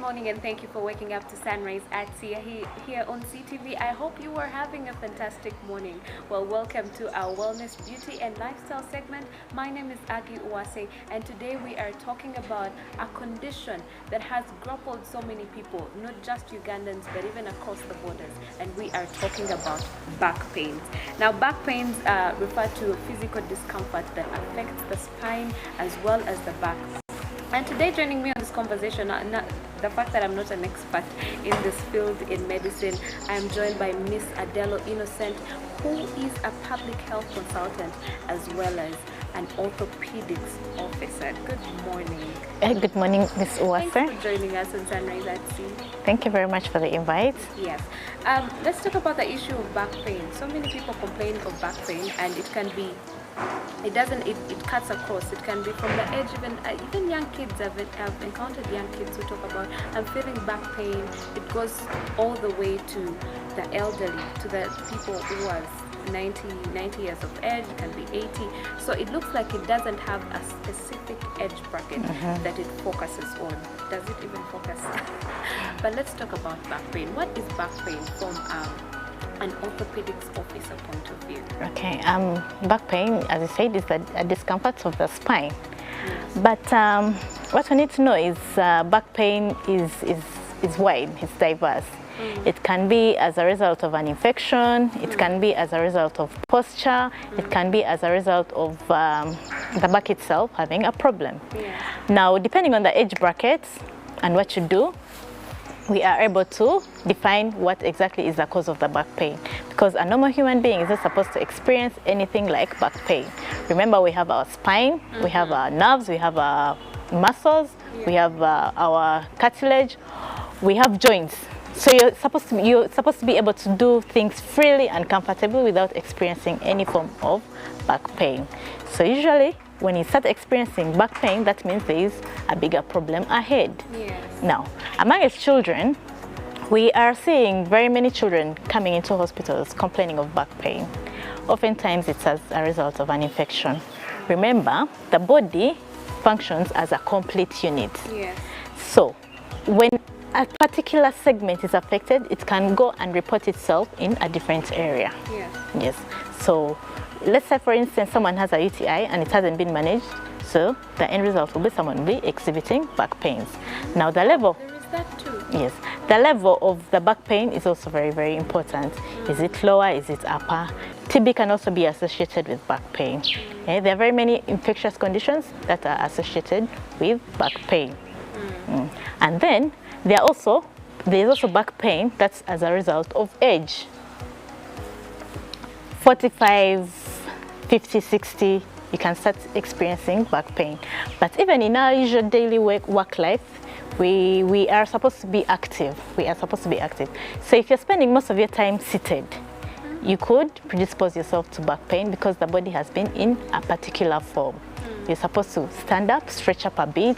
morning and thank you for waking up to Sunrise at Sia here on CTV. I hope you are having a fantastic morning. Well, welcome to our Wellness, Beauty and Lifestyle segment. My name is Agi Uwase and today we are talking about a condition that has grappled so many people, not just Ugandans but even across the borders, and we are talking about back pains. Now, back pains refer to physical discomfort that affects the spine as well as the back. And today, joining me on this conversation, the fact that I'm not an expert in this field in medicine, I'm joined by Miss Adelo Innocent, who is a public health consultant as well as an orthopedics officer. Good morning. Good morning, Miss Uwase. Thanks for joining us on Sunrise at Sea. Thank you very much for the invite. Yes. Let's talk about the issue of back pain. So many people complain of back pain, and it can be it cuts across. It can be from the age, even young kids. I've encountered young kids who talk about, I'm feeling back pain. It goes all the way to the elderly, to the people who are 90 years of age. It can be 80. So it looks like it doesn't have a specific age bracket that it focuses on. Does it even focus? But let's talk about back pain. What is back pain from an orthopedics officer point of view? Okay, back pain, as I said, is a discomfort of the spine. Yes. But what we need to know is back pain is wide, it's diverse. It can be as a result of an infection, it can be as a result of posture, it can be as a result of the back itself having a problem. Yes. Now, depending on the age brackets and what you do, we are able to define what exactly is the cause of the back pain, because a normal human being is not supposed to experience anything like back pain. Remember, we have our spine, we have our nerves, we have our muscles, we have our cartilage, we have joints. So you're supposed to be able to do things freely and comfortably without experiencing any form of back pain. So usually, when you start experiencing back pain, that means there is a bigger problem ahead. Yes. Now, among children, we are seeing very many children coming into hospitals complaining of back pain. Oftentimes, it's as a result of an infection. Remember, the body functions as a complete unit. Yes. So, when a particular segment is affected, it can go and report itself in a different area. Yes. Yes. So, let's say, for instance, someone has a UTI and it hasn't been managed. So, the end result will be someone will be exhibiting back pains. Now, the level. There is that too. Yes. The level of the back pain is also very, very important. Is it lower? Is it upper? TB can also be associated with back pain. Okay? There are very many infectious conditions that are associated with back pain. And then, there's also back pain that's as a result of age. 45, 50, 60, you can start experiencing back pain. But even in our usual daily work life, we are supposed to be active. So if you're spending most of your time seated, you could predispose yourself to back pain because the body has been in a particular form. You're supposed to stand up, stretch up a bit,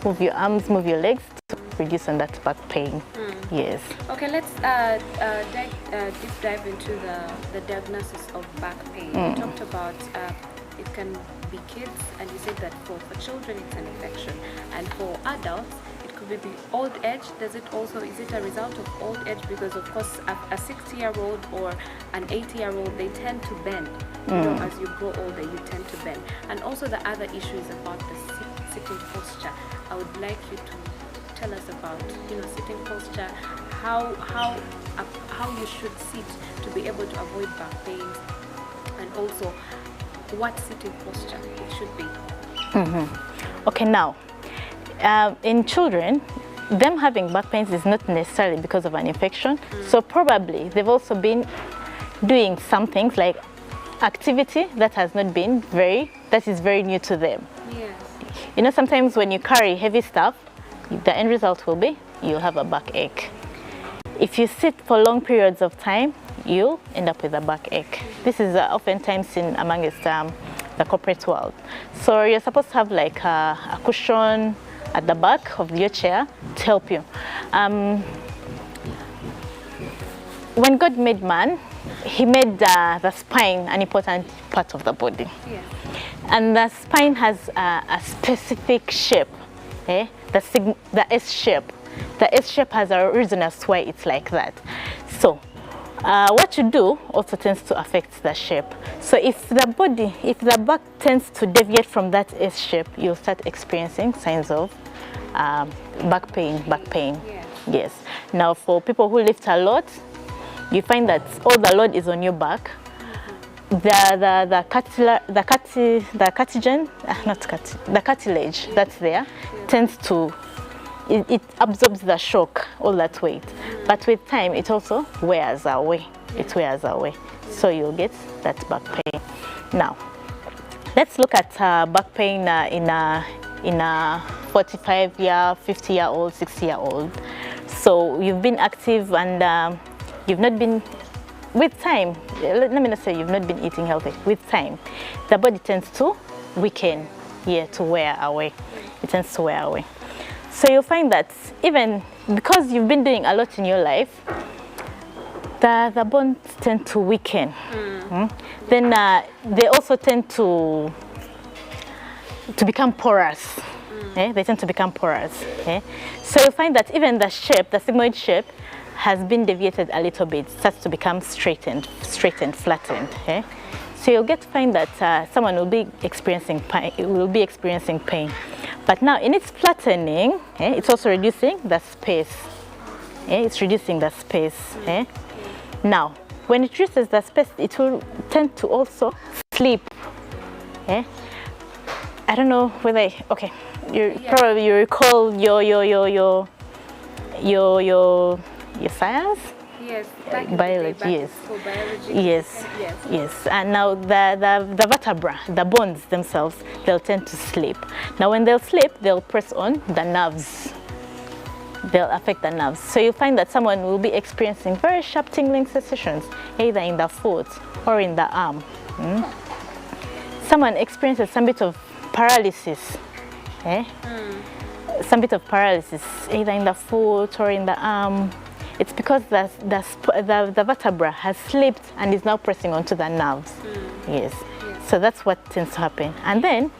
move your arms, move your legs to reduce on that back pain. Yes. Okay, let's deep dive into the diagnosis of back pain. You talked about it can be kids, and you said that for children it's an infection, and for adults it could be the old age. Is it a result of old age? Because of course a 60-year-old or an 80-year-old, they tend to bend. You know, as you grow older, you tend to bend. And also the other issue is about the sitting posture. I would like you to tell us about, sitting posture, how you should sit to be able to avoid back pains, and also what sitting posture it should be. Okay, now, in children, them having back pains is not necessarily because of an infection. So probably they've also been doing some things like activity that is very new to them. Yes. Sometimes when you carry heavy stuff, the end result will be you'll have a backache. If you sit for long periods of time, you'll end up with a backache. This is oftentimes seen amongst the corporate world. So you're supposed to have like a cushion at the back of your chair to help you. When God made man, he made the spine an important part of the body. Yes. And the spine has a specific shape, the S shape. The S shape has a reason as to why it's like that. So what you do also tends to affect the shape. So if the back tends to deviate from that S shape, you'll start experiencing signs of back pain. Yeah. Yes. Now for people who lift a lot, you find that all the load is on your back. The cartilage that's there tends to, it absorbs the shock, all that weight. But with time, it also wears away. It wears away. So you'll get that back pain. Now, let's look at back pain in a 45-year, 50-year-old, 60-year-old. So you've been active and you've not been, with time, let me not say you've not been eating healthy. With time, the body tends to weaken, to wear away. It tends to wear away. So you'll find that even because you've been doing a lot in your life, the bones tend to weaken. Then they also tend to become porous. They tend to become porous. So you'll find that even the shape, the sigmoid shape, has been deviated a little bit, starts to become straightened, flattened. So you'll get to find that someone will be experiencing pain. But now in its flattening, it's also reducing the space. It's reducing the space. Now, when it reduces the space, it will tend to also slip. I don't know whether probably you recall your science. Yes, biology. Yes. And now the vertebra, the bones themselves, they'll tend to slip. Now when they'll slip, they'll press on the nerves. They'll affect the nerves. So you'll find that someone will be experiencing very sharp tingling sensations, either in the foot or in the arm. Someone experiences some bit of paralysis. Some bit of paralysis, either in the foot or in the arm. It's because the vertebra has slipped and is now pressing onto the nerves. Yes. So that's what tends to happen. And then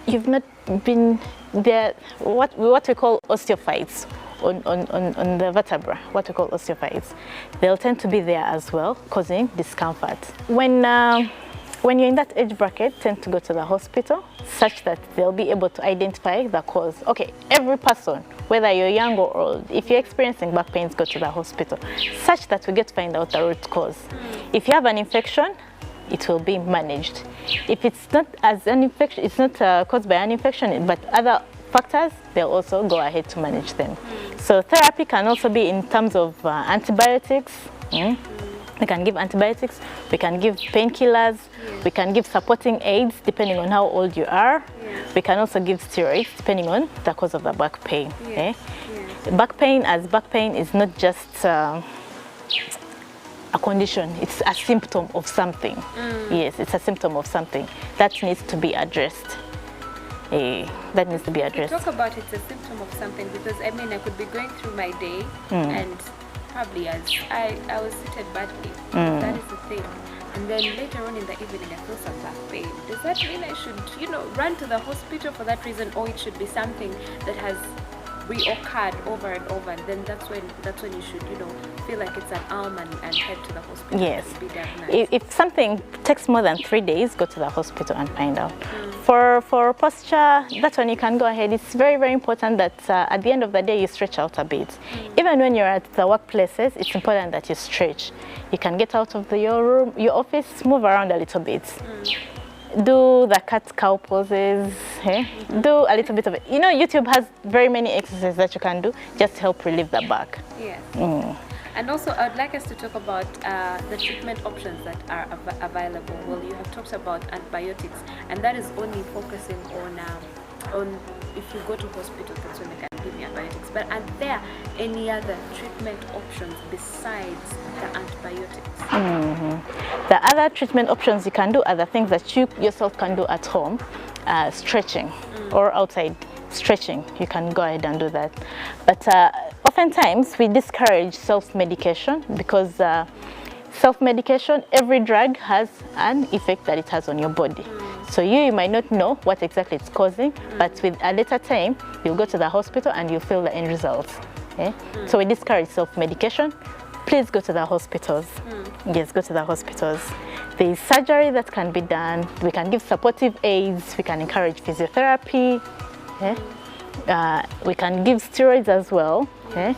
you've not been there, what we call osteophytes on the vertebra, what we call osteophytes. They'll tend to be there as well, causing discomfort. When you're in that age bracket, tend to go to the hospital such that they'll be able to identify the cause. Okay, every person, whether you're young or old, if you're experiencing back pains, go to the hospital such that we get to find out the root cause. If you have an infection, it will be managed. If it's not as an infection, it's not caused by an infection, but other factors, they'll also go ahead to manage them. So therapy can also be in terms of antibiotics. We can give antibiotics, we can give painkillers, we can give supporting aids depending on how old you are. We can also give steroids depending on the cause of the back pain. Back pain is not just a condition, it's a symptom of something. Yes, it's a symptom of something that needs to be addressed. That needs to be addressed. You talk about it's a symptom of something because I mean I could be going through my day and probably as I was seated badly. That is the thing. And then later on in the evening I feel some back pain. Does that mean I should, run to the hospital for that reason, or it should be something that has reoccurred over and over, and then that's when you should, feel like it's an arm and head to the hospital? Yes. To be diagnosed. If something takes more than 3 days, go to the hospital and find out. For posture, that one you can go ahead. It's very, very important that at the end of the day you stretch out a bit. Even when you're at the workplaces, it's important that you stretch. You can get out of your room, your office, move around a little bit. Do the cat-cow poses, do a little bit of it. YouTube has very many exercises that you can do just to help relieve the back. And also, I'd like us to talk about the treatment options that are available. Well, you have talked about antibiotics, and that is only focusing on if you go to hospital, that's when they can give you antibiotics. But are there any other treatment options besides the antibiotics? The other treatment options you can do are the things that you yourself can do at home, stretching or outside stretching. You can go ahead and do that. But oftentimes we discourage self-medication because self-medication, every drug has an effect that it has on your body. So you might not know what exactly it's causing, but with a later time, you'll go to the hospital and you'll feel the end results. Okay? So we discourage self-medication. Please go to the hospitals. Yes, go to the hospitals. There is surgery that can be done. We can give supportive aids. We can encourage physiotherapy. Okay? We can give steroids as well. Okay?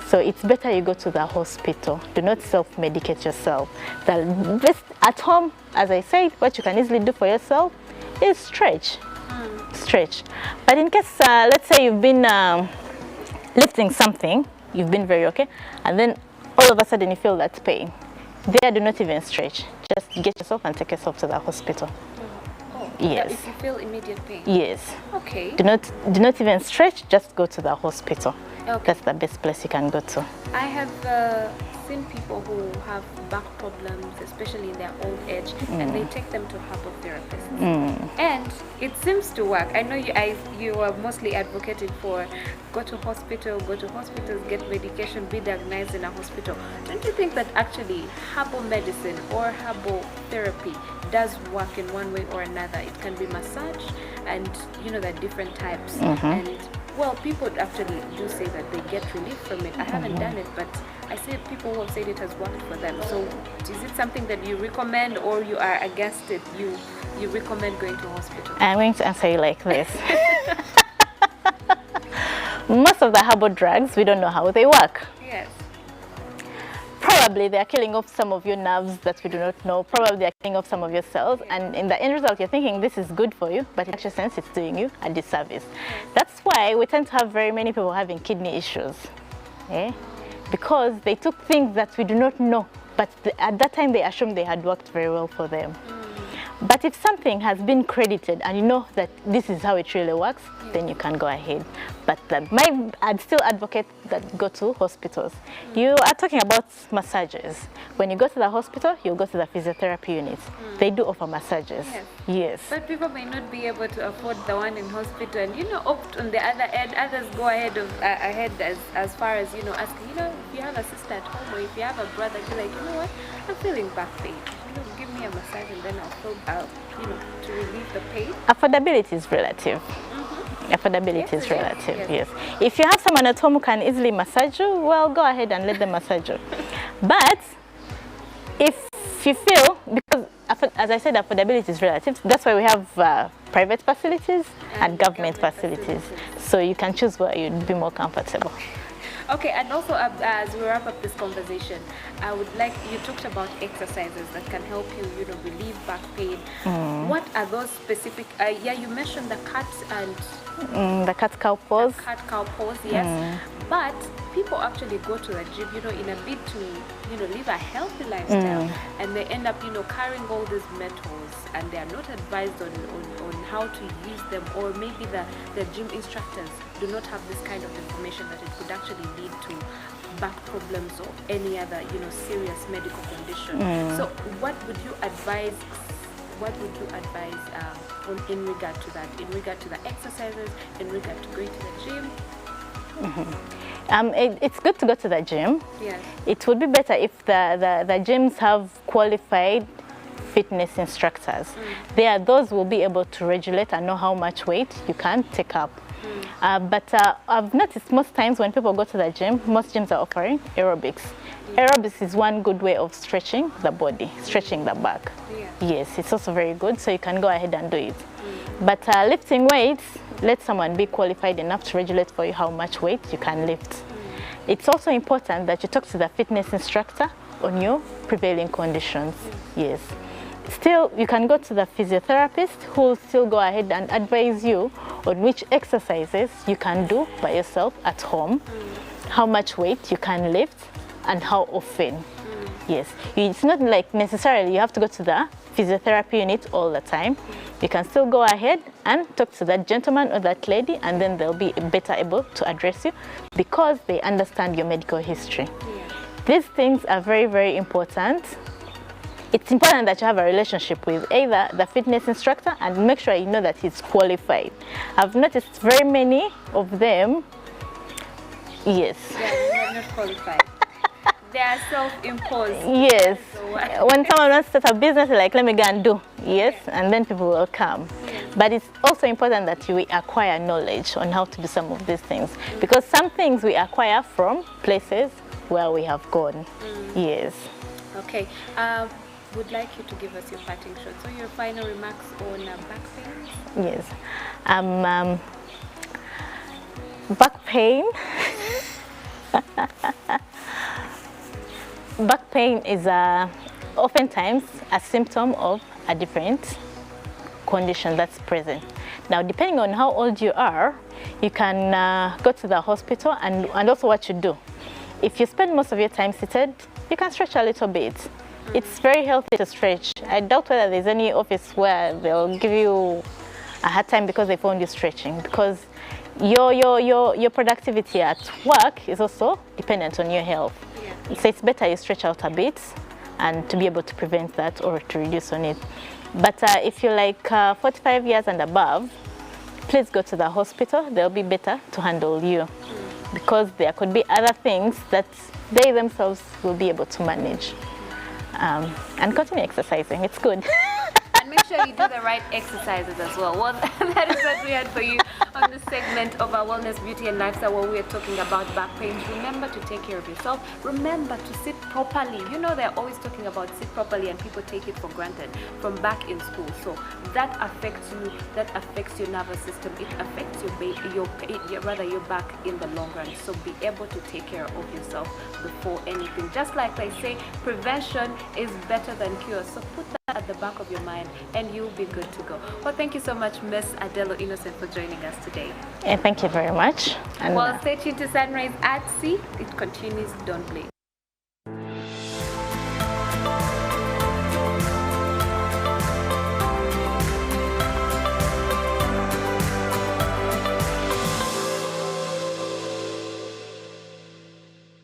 So it's better you go to the hospital. Do not self-medicate yourself. The best at home, as I said, what you can easily do for yourself is stretch. Stretch. But in case, let's say you've been lifting something, you've been very okay, and then all of a sudden you feel that pain. There, do not even stretch. Just get yourself and take yourself to the hospital. Yes. If you feel immediate pain? Yes. Okay. Do not even stretch, just go to the hospital. Okay. That's the best place you can go to. I have seen people who have back problems, especially in their old age, and they take them to herbal therapists. And it seems to work. I know you are mostly advocating for go to hospitals, get medication, be diagnosed in a hospital. Don't you think that actually herbal medicine or herbal therapy does work in one way or another? It can be massage, and you know, there are different types. And well, people actually do say that they get relief from it. I haven't done it, but I see people who have said it has worked for them. So is it something that you recommend, or you are against it? You recommend going to hospital? I'm going to answer you like this. Most of the herbal drugs, we don't know how they work. Yes. Probably they are killing off some of your nerves that we do not know. Probably they are killing off some of your cells, and in the end result you're thinking this is good for you, but in actual sense it's doing you a disservice. That's why we tend to have very many people having kidney issues, because they took things that we do not know, but at that time they assumed they had worked very well for them. But if something has been credited and you know that this is how it really works, then you can go ahead. But I'd still advocate that go to hospitals. You are talking about massages. When you go to the hospital, you'll go to the physiotherapy units. They do offer massages. Yes. But people may not be able to afford the one in hospital, and opt on the other end. Others go ahead as far as asking, if you have a sister at home, or if you have a brother, be like, you know what, I'm feeling back pain. Give me a massage and then I'll feel to relieve the pain. Affordability is relative. Affordability is relative, yes. If you have someone at home who can easily massage you, well, go ahead and let them massage you. But if you feel, because as I said, affordability is relative, that's why we have private facilities and government facilities. So you can choose where you'd be more comfortable. Okay, and also as we wrap up this conversation, I would like, you talked about exercises that can help you, relieve back pain. What are those specific? You mentioned the cat and the cat-cow pose. Cat-cow pose, yes. But people actually go to the gym, in a bid to, live a healthy lifestyle, and they end up, carrying all these metals, and they are not advised on how to use them, or maybe the gym instructors do not have this kind of information that it could actually lead to back problems or any other, serious medical condition. So what would you advise? What would you advise in regard to that? In regard to the exercises, in regard to going to the gym? It's good to go to the gym. Yes. It would be better if the gyms have qualified fitness instructors. Those will be able to regulate and know how much weight you can take up. But I've noticed most times when people go to the gym, most gyms are offering aerobics. Aerobics is one good way of stretching the body, stretching the back. Yes, it's also very good, so you can go ahead and do it. But lifting weights, let someone be qualified enough to regulate for you how much weight you can lift. It's also important that you talk to the fitness instructor on your prevailing conditions. Yes. Still, you can go to the physiotherapist who will still go ahead and advise you on which exercises you can do by yourself at home, how much weight you can lift, and how often. Yes, it's not like necessarily you have to go to the physiotherapy unit all the time. You can still go ahead and talk to that gentleman or that lady, and then they'll be better able to address you because they understand your medical history. These things are very, very important. It's important that you have a relationship with either the fitness instructor and make sure you know that he's qualified. I've noticed very many of them, yes. Yeah, they're not qualified. They are self-imposed. Yes. So When someone wants to start a business, like, let me go and do. Yes, and then people will come. But it's also important that we acquire knowledge on how to do some of these things, because some things we acquire from places where we have gone. Yes. Okay. Would like you to give us your parting shot. So your final remarks on back pain. Yes. Back pain. Back pain is oftentimes a symptom of a different condition that's present. Now, depending on how old you are, you can go to the hospital, and also what you do. If you spend most of your time seated, you can stretch a little bit. It's very healthy to stretch. I doubt whether there's any office where they'll give you a hard time because they found you stretching, because your productivity at work is also dependent on your health. So it's better you stretch out a bit and to be able to prevent that or to reduce on it. But if you're like 45 years and above, please go to the hospital. They'll be better to handle you, because there could be other things that they themselves will be able to manage. And continue exercising, it's good. And make sure you do the right exercises as well. Well, that is what we had for you on this segment of our Wellness, Beauty and Lifestyle, where we're talking about back pains. Remember to take care of yourself. Remember to sit properly. You know, they're always talking about sit properly, and people take it for granted from back in school. So that affects you, that affects your nervous system. It affects your back in the long run. So be able to take care of yourself before anything. Just like they say, prevention is better than cure. So put that at the back of your mind and you'll be good to go. Well, thank you so much, Miss Adelo Innocent, for joining us today. And thank you very much. And well, stay tuned to Sunrise at Sea. It continues. Don't blink.